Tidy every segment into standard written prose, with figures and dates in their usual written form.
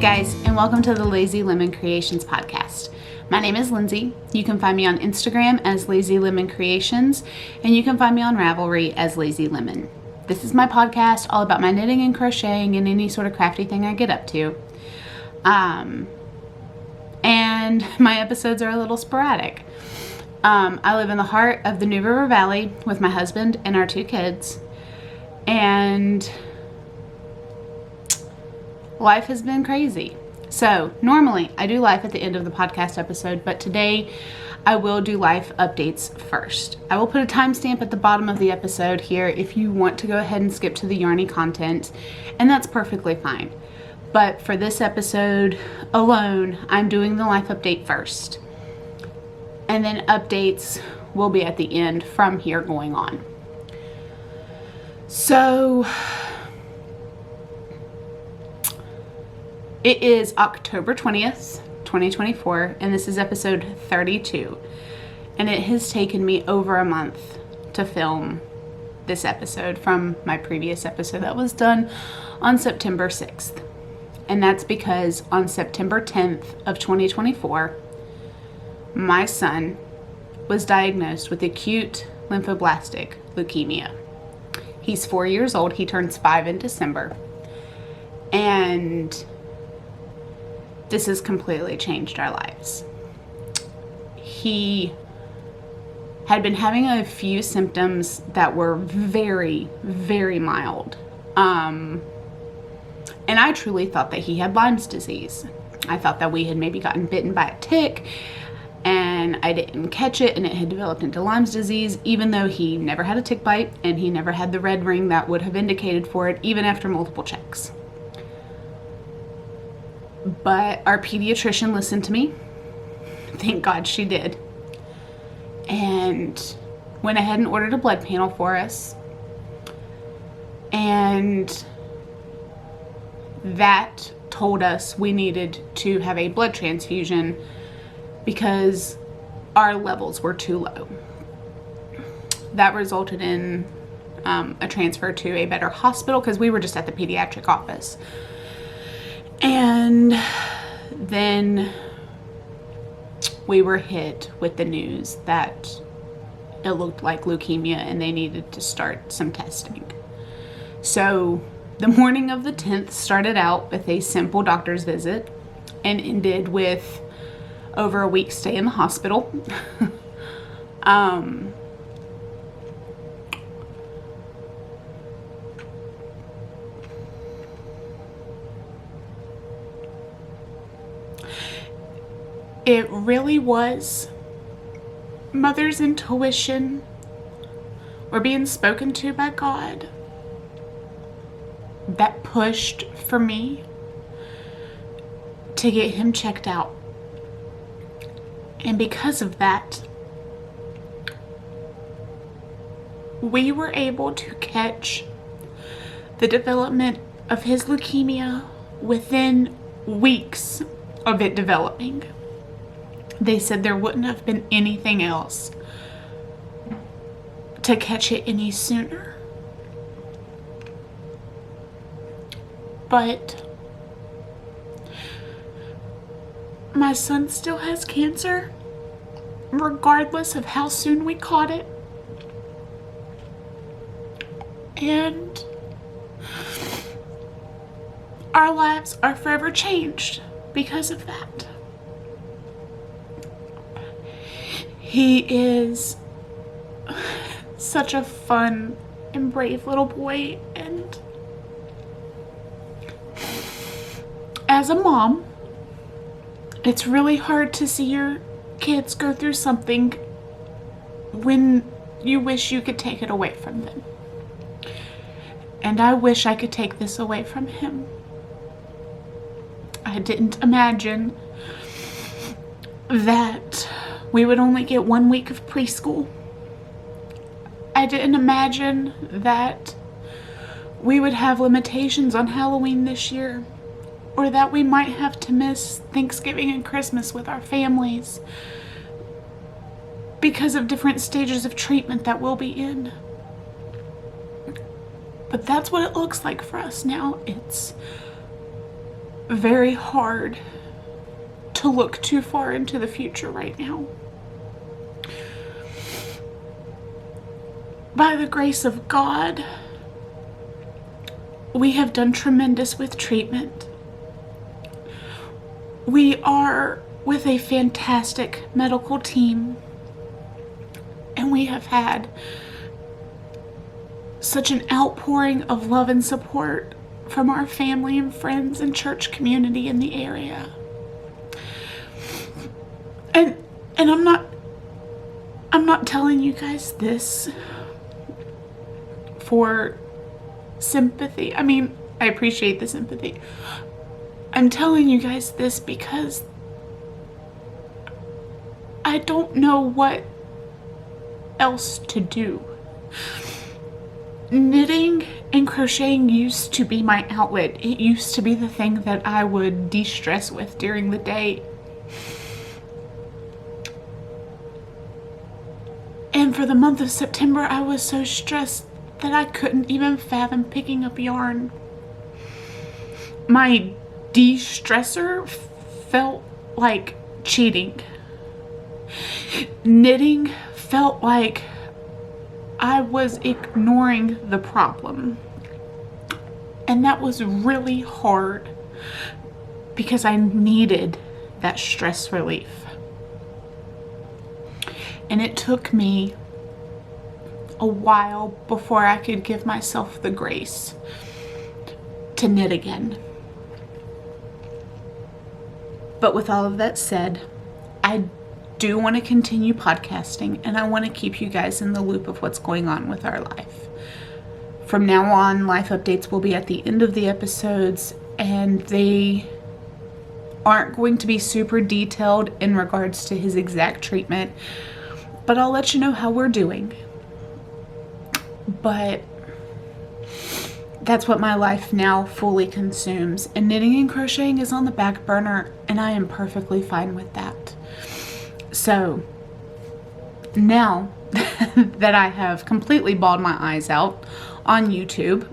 guys, and welcome to the Lazy Lemon Creations podcast. My name is Lindsay. You can find me on Instagram as Lazy Lemon Creations, and you can find me on Ravelry as Lazy Lemon. This is my podcast all about my knitting and crocheting and any sort of crafty thing I get up to. And my episodes are a little sporadic. I live in the heart of the New River Valley with my husband and our 2 kids, and life has been crazy. So normally I do life at the end of the podcast episode, but today I will do life updates first. I will put a timestamp at the bottom of the episode here if you want to go ahead and skip to the yarny content, and that's perfectly fine. But for this episode alone, I'm doing the life update first. And then updates will be at the end from here going on. So it is October 20th, 2024, and this is episode 32. And it has taken me over a month to film this episode from my previous episode that was done on September 6th. And that's because on September 10th of 2024, my son was diagnosed with acute lymphoblastic leukemia. He's 4 years old. He turns 5 in December. And this has completely changed our lives. He had been having a few symptoms that were very, very mild. And I truly thought that he had Lyme's disease. I thought that we had maybe gotten bitten by a tick and I didn't catch it and it had developed into Lyme's disease, even though he never had a tick bite and he never had the red ring that would have indicated for it, even after multiple checks. But our pediatrician listened to me. Thank God she did. And went ahead and ordered a blood panel for us. And that told us we needed to have a blood transfusion because our levels were too low. That resulted in a transfer to a better hospital because we were just at the pediatric office. And then we were hit with the news that it looked like leukemia and they needed to start some testing. So the morning of the 10th started out with a simple doctor's visit and ended with over a week's stay in the hospital. It really was Mother's intuition or being spoken to by God that pushed for me to get him checked out. And because of that, we were able to catch the development of his leukemia within weeks of it developing. They said there wouldn't have been anything else to catch it any sooner. But my son still has cancer, regardless of how soon we caught it. And our lives are forever changed because of that. He is such a fun and brave little boy, and as a mom, it's really hard to see your kids go through something when you wish you could take it away from them. And I wish I could take this away from him. I didn't imagine that we would only get 1 week of preschool. I didn't imagine that we would have limitations on Halloween this year, or that we might have to miss Thanksgiving and Christmas with our families because of different stages of treatment that we'll be in. But that's what it looks like for us now. It's very hard to look too far into the future right now. By the grace of God, we have done tremendous with treatment. We are with a fantastic medical team, and we have had such an outpouring of love and support from our family and friends and church community in the area. And I'm not telling you guys this for sympathy. I mean, I appreciate the sympathy. I'm telling you guys this because I don't know what else to do. Knitting and crocheting used to be my outlet. It used to be the thing that I would de-stress with during the day. And for the month of September, I was so stressed that I couldn't even fathom picking up yarn. My de-stressor felt like cheating. Knitting felt like I was ignoring the problem. And that was really hard because I needed that stress relief. And it took me a while before I could give myself the grace to knit again. But with all of that said, I do want to continue podcasting, and I want to keep you guys in the loop of what's going on with our life. From now on, life updates will be at the end of the episodes, and they aren't going to be super detailed in regards to his exact treatment, but I'll let you know how we're doing. But that's what my life now fully consumes, and knitting and crocheting is on the back burner, and I am perfectly fine with that. So now that I have completely bawled my eyes out on YouTube,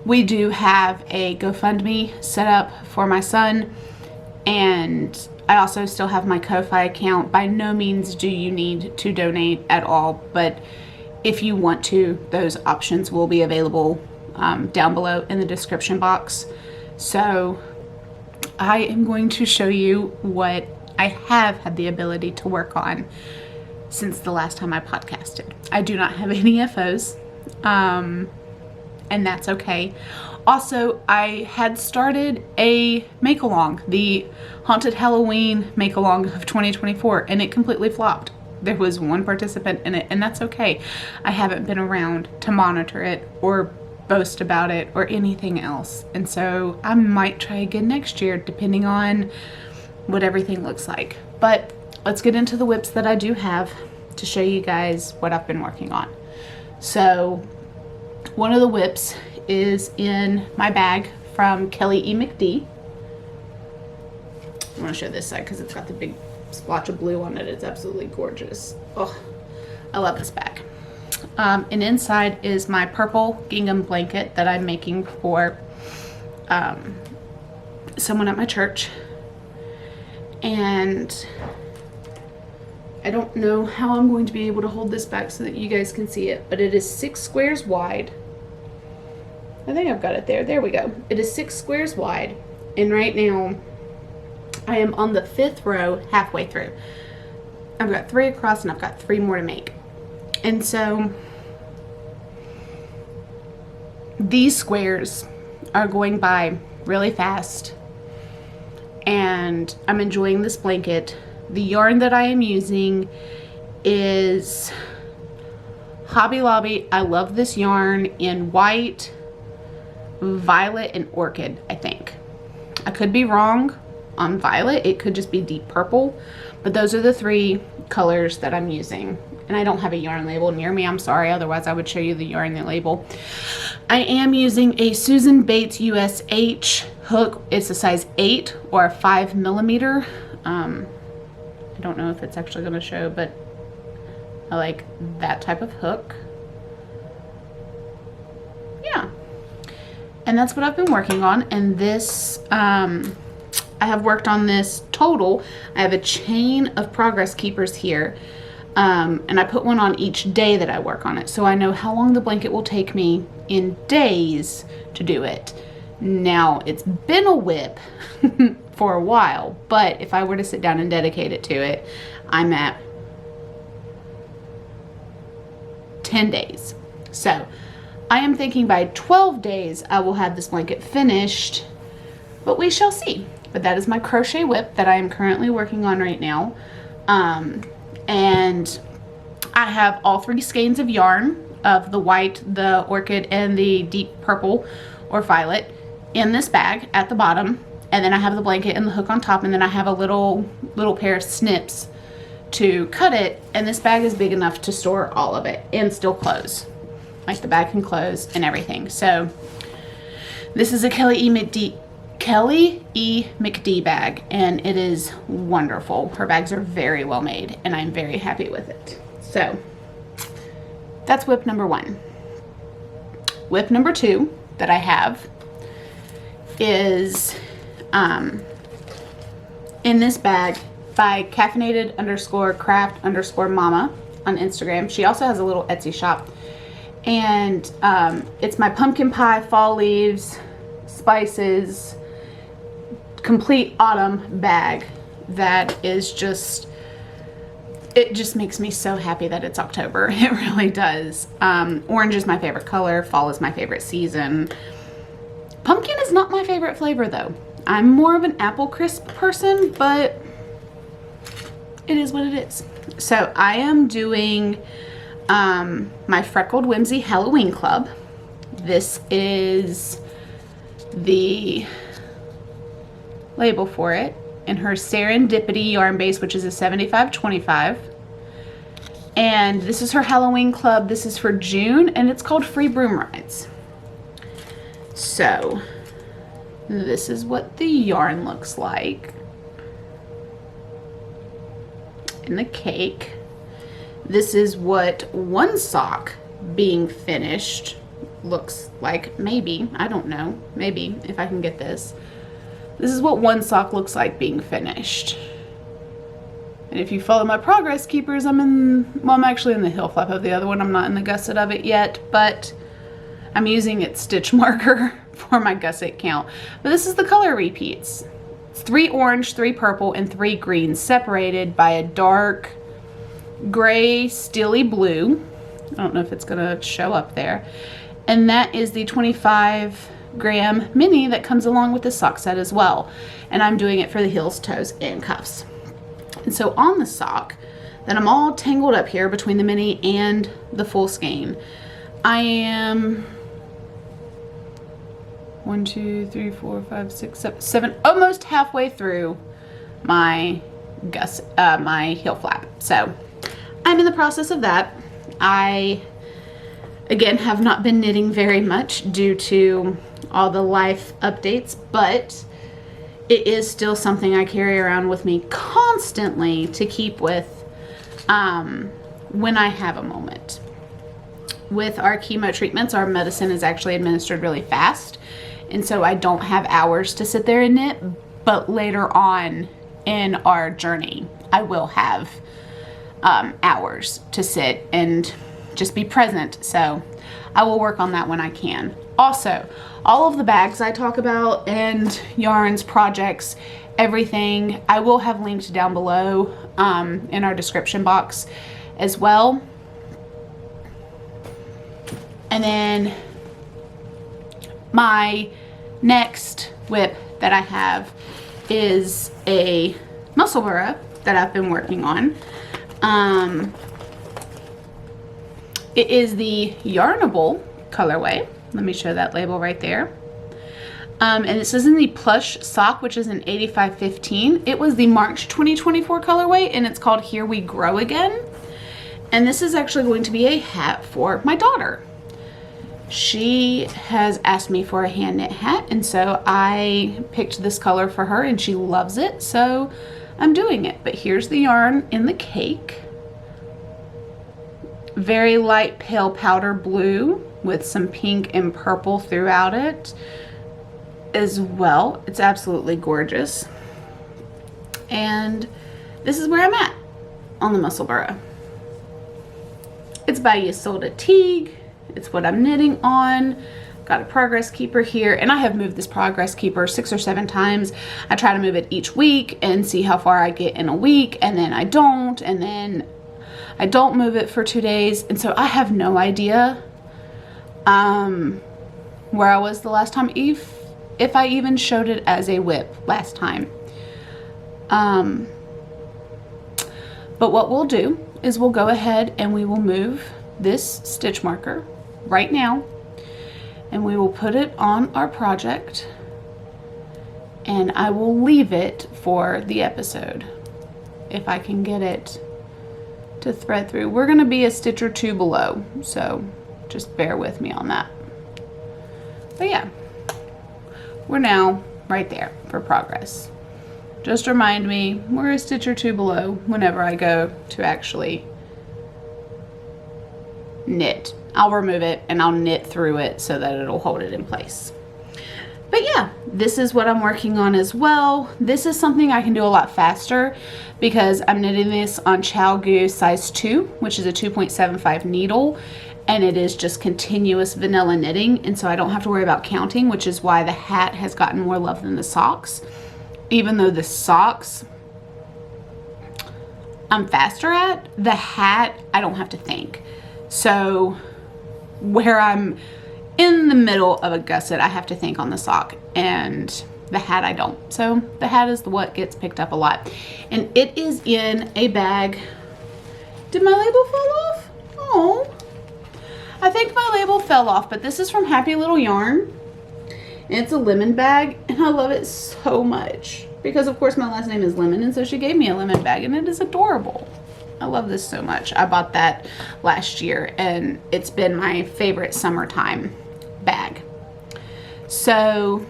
we do have a GoFundMe set up for my son, and I also still have my Ko-Fi account. By no means do you need to donate at all, but if you want to, those options will be available down below in the description box. So I am going to show you what I have had the ability to work on since the last time I podcasted. I do not have any FOs, and that's okay. Also, I had started a make-along, the Haunted Halloween make-along of 2024, and it completely flopped. There was one participant in it, and that's okay. I haven't been around to monitor it or boast about it or anything else. And so I might try again next year, depending on what everything looks like. But let's get into the whips that I do have to show you guys what I've been working on. So one of the whips is in my bag from Kelly E. McD. I'm going to show this side because it's got the big splotch of blue on it. It's absolutely gorgeous. Oh, I love this bag. And inside is my purple gingham blanket that I'm making for someone at my church. And I don't know how I'm going to be able to hold this back so that you guys can see it, but it is 6 squares wide. I think I've got it there. There we go. It is 6 squares wide, and right now I am on the 5th row halfway through. I've got 3 across and I've got 3 more to make. And so these squares are going by really fast, and I'm enjoying this blanket. The yarn that I am using is Hobby Lobby. I love this yarn in white, violet, and orchid, I think. I could be wrong on violet. It could just be deep purple, but those are the 3 colors that I'm using. And I don't have a yarn label near me. I'm sorry, otherwise I would show you the yarn label. I am using a Susan Bates USH hook. It's a size 8 or a 5 millimeter. I don't know if it's actually going to show, but I like that type of hook. Yeah. And that's what I've been working on. And this, I have worked on this total. I have a chain of progress keepers here. And I put one on each day that I work on it. So I know how long the blanket will take me in days to do it. Now, it's been a whip for a while, but if I were to sit down and dedicate it to it, I'm at 10 days. So I am thinking by 12 days I will have this blanket finished, but we shall see. But that is my crochet whip that I am currently working on right now. And I have all 3 skeins of yarn of the white, the orchid, and the deep purple or violet in this bag at the bottom. And then I have the blanket and the hook on top, and then I have a little pair of snips to cut it. And this bag is big enough to store all of it and still close. Like the bag can close and everything. So this is a Kelly E. McD bag, and it is wonderful. Her bags are very well made, and I'm very happy with it. So that's whip number 1. Whip number 2 that I have is in this bag by caffeinated_craft_mama on Instagram. She also has a little Etsy shop, and it's my pumpkin pie, fall leaves, spices, complete autumn bag that is just, it just makes me so happy that it's October. It really does. Orange is my favorite color. Fall is my favorite season. Pumpkin is not my favorite flavor though. I'm more of an apple crisp person, but it is what it is. So I am doing my Freckled Whimsy Halloween Club. This is the label for it, and her Serendipity yarn base, which is a 75/25. And this is her Halloween Club. This is for June, and it's called Free Broom Rides. So this is what the yarn looks like in the cake. This is what one sock being finished looks like. Maybe, I don't know, maybe if I can get this. This is what one sock looks like being finished. And if you follow my progress keepers, I'm actually in the heel flap of the other one. I'm not in the gusset of it yet, but I'm using its stitch marker for my gusset count. But this is the color repeats. It's 3 orange, 3 purple, and 3 green, separated by a dark gray steely blue. I don't know if it's gonna show up there. And that is the 25-gram mini that comes along with the sock set as well. And I'm doing it for the heels, toes, and cuffs. And so on the sock, that I'm all tangled up here between the mini and the full skein, I am 1, 2, 3, 4, 5, 6, 7, almost halfway through my my heel flap. So I'm in the process of that. I, again, have not been knitting very much due to all the life updates, but it is still something I carry around with me constantly to keep with when I have a moment. With our chemo treatments, our medicine is actually administered really fast, and so I don't have hours to sit there and knit, but later on in our journey, I will have hours to sit and just be present. So I will work on that when I can. Also, all of the bags I talk about and yarns, projects, everything, I will have linked down below in our description box as well. And then my next whip that I have is a muscle burra that I've been working on. It is the Yarnable colorway. Let me show that label right there. And this is in the plush sock, which is an 85/15. It was the March 2024 colorway, and it's called Here We Grow Again. And this is actually going to be a hat for my daughter. She has asked me for a hand knit hat, and so I picked this color for her, and she loves it, so I'm doing it. But here's the yarn in the cake. very light pale powder blue with some pink and purple throughout it as well. It's absolutely gorgeous. And this is where I'm at on the muscle burra. It's by Isolde Teague. It's what I'm knitting on. Got a progress keeper here, and I have moved this progress keeper 6 or 7 times. I try to move it each week and see how far I get in a week, and then I don't, and then I don't move it for 2 days. And so I have no idea where I was the last time, if I even showed it as a whip last time. But what we'll do is we'll go ahead and we will move this stitch marker right now, and we will put it on our project, and I will leave it for the episode if I can get it to thread through. We're going to be a stitch or 2 below, so just bear with me on that. But yeah, we're now right there for progress. Just remind me, we're a stitch or 2 below whenever I go to actually knit. I'll remove it and I'll knit through it so that it'll hold it in place. But yeah, this is what I'm working on as well. This is something I can do a lot faster because I'm knitting this on ChowGoo size 2, which is a 2.75 needle, and it is just continuous vanilla knitting, and so I don't have to worry about counting, which is why the hat has gotten more love than the socks. Even though the socks I'm faster at, the hat I don't have to think. So where I'm in the middle of a gusset, I have to think on the sock, and the hat I don't. So the hat is what gets picked up a lot, and it is in a bag. Did my label fall off? Oh, I think my label fell off, but this is from Happy Little Yarn. And it's a lemon bag, and I love it so much because of course my last name is Lemon, and so she gave me a lemon bag, and it is adorable. I love this so much. I bought that last year, and it's been my favorite summertime bag. So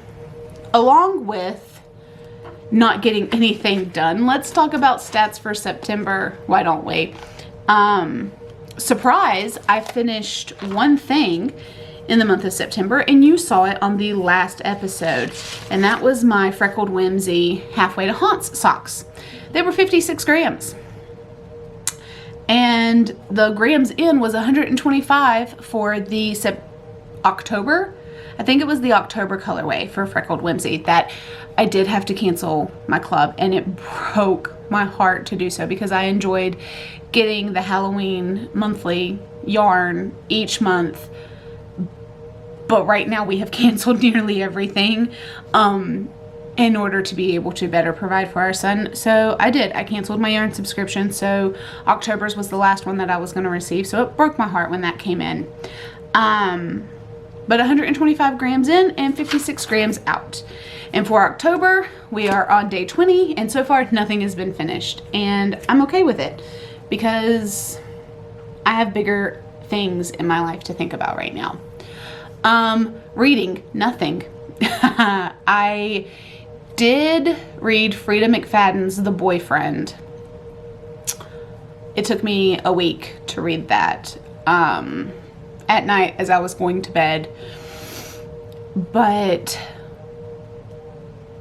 along with not getting anything done, let's talk about stats for September. Why don't we? Surprise, I finished one thing in the month of September, and you saw it on the last episode, and that was my Freckled Whimsy Halfway to Haunts socks. They were 56 grams, and the grams in was 125 for the October. I think it was the October colorway for Freckled Whimsy that I did have to cancel my club, and it broke my heart to do so because I enjoyed getting the Halloween monthly yarn each month. But right now we have canceled nearly everything in order to be able to better provide for our son. So I canceled my yarn subscription. So October's was the last one that I was going to receive. So it broke my heart when that came in. But 125 grams in and 56 grams out. And for October, we are on day 20, and so far nothing has been finished. And I'm okay with it because I have bigger things in my life to think about right now. Reading, nothing. I did read Frida McFadden's The Boyfriend. It took me a week to read that at night as I was going to bed. But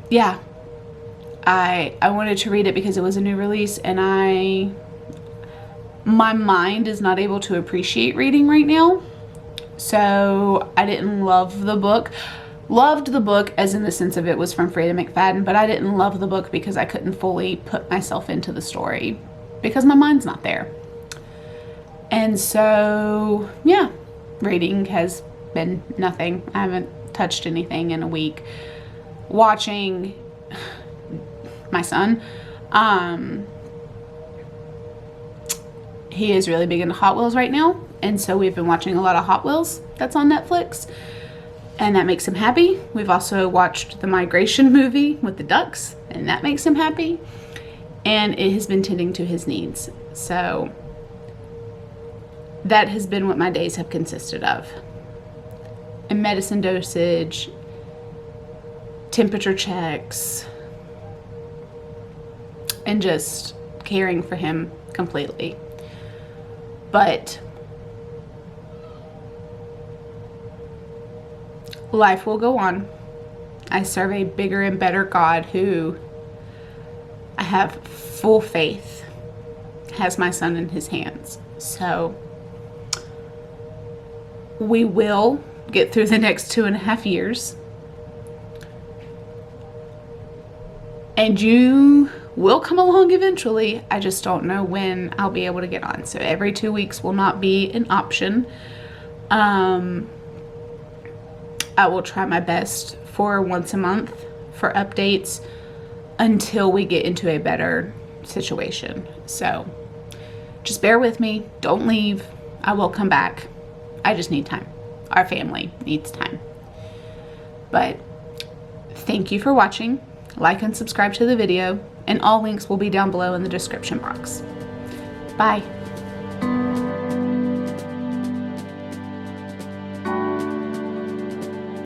yeah, I wanted to read it because it was a new release, and my mind is not able to appreciate reading right now. So I didn't love the book. Loved the book as in the sense of it was from Frida McFadden, but I didn't love the book because I couldn't fully put myself into the story because my mind's not there. And so, yeah, reading has been nothing. I haven't touched anything in a week. Watching my son, he is really big into Hot Wheels right now, and so we've been watching a lot of Hot Wheels that's on Netflix, and that makes him happy. We've also watched the Migration movie with the ducks, and that makes him happy, and it has been tending to his needs. So that has been what my days have consisted of. And medicine dosage, temperature checks, and just caring for him completely. But life will go on. I serve a bigger and better God who I have full faith has my son in his hands. So we will get through the next 2.5 years. And you will come along eventually. I just don't know when I'll be able to get on. So every 2 weeks will not be an option. I will try my best for once a month for updates until we get into a better situation. So just bear with me. Don't leave. I will come back. I just need time. Our family needs time. But thank you for watching. Like and subscribe to the video, and all links will be down below in the description box. Bye.